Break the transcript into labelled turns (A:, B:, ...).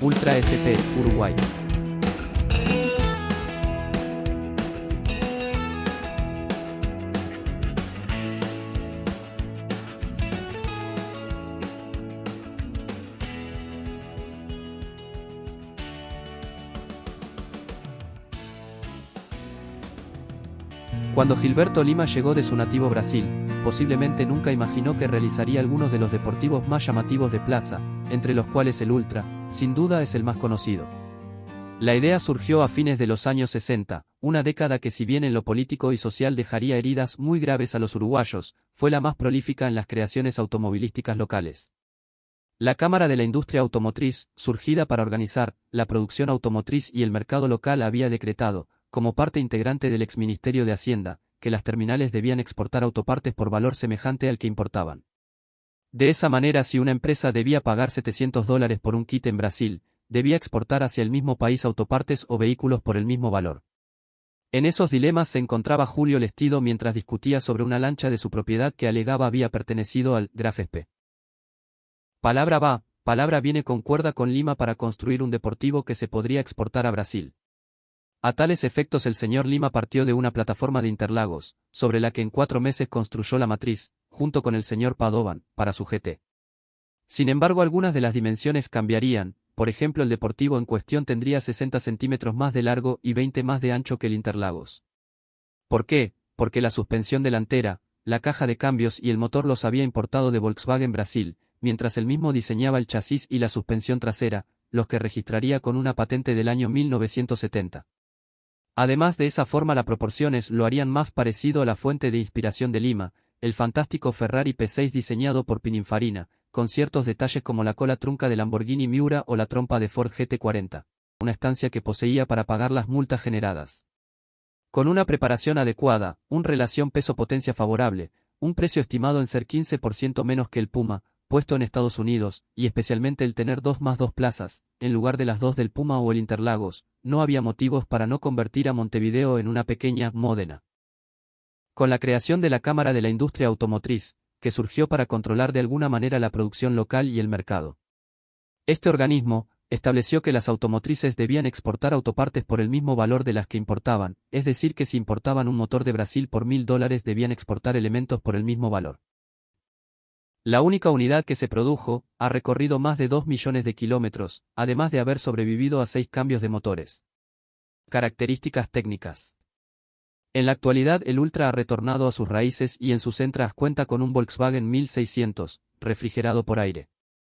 A: Ultra SP, Uruguay. Cuando Gilberto Lima llegó de su nativo Brasil, posiblemente nunca imaginó que realizaría algunos de los deportivos más llamativos de Plaza, entre los cuales el Ultra, sin duda es el más conocido. La idea surgió a fines de los años 60, una década que si bien en lo político y social dejaría heridas muy graves a los uruguayos, fue la más prolífica en las creaciones automovilísticas locales. La Cámara de la Industria Automotriz, surgida para organizar la producción automotriz y el mercado local, había decretado, como parte integrante del exministerio de Hacienda, que las terminales debían exportar autopartes por valor semejante al que importaban. De esa manera, si una empresa debía pagar $700 por un kit en Brasil, debía exportar hacia el mismo país autopartes o vehículos por el mismo valor. En esos dilemas se encontraba Julio Lestido mientras discutía sobre una lancha de su propiedad que alegaba había pertenecido al Graf Spee. Palabra va, palabra viene, concuerda con Lima para construir un deportivo que se podría exportar a Brasil. A tales efectos el señor Lima partió de una plataforma de Interlagos, sobre la que en 4 meses construyó la matriz, junto con el señor Padovan, para su GT. Sin embargo, algunas de las dimensiones cambiarían. Por ejemplo, el deportivo en cuestión tendría 60 centímetros más de largo y 20 más de ancho que el Interlagos. ¿Por qué? Porque la suspensión delantera, la caja de cambios y el motor los había importado de Volkswagen Brasil, mientras él mismo diseñaba el chasis y la suspensión trasera, los que registraría con una patente del año 1970. Además, de esa forma las proporciones lo harían más parecido a la fuente de inspiración de Lima, el fantástico Ferrari P6 diseñado por Pininfarina, con ciertos detalles como la cola trunca de Lamborghini Miura o la trompa de Ford GT40, una estancia que poseía para pagar las multas generadas. Con una preparación adecuada, una relación peso-potencia favorable, un precio estimado en ser 15% menos que el Puma, puesto en Estados Unidos, y especialmente el tener 2 más 2 plazas, en lugar de las 2 del Puma o el Interlagos, no había motivos para no convertir a Montevideo en una pequeña Módena. Con la creación de la Cámara de la Industria Automotriz, que surgió para controlar de alguna manera la producción local y el mercado. Este organismo estableció que las automotrices debían exportar autopartes por el mismo valor de las que importaban, es decir que si importaban un motor de Brasil por $1000 debían exportar elementos por el mismo valor. La única unidad que se produjo ha recorrido más de 2 millones de kilómetros, además de haber sobrevivido a 6 cambios de motores. Características técnicas. En la actualidad el Ultra ha retornado a sus raíces y en sus entradas cuenta con un Volkswagen 1600, refrigerado por aire.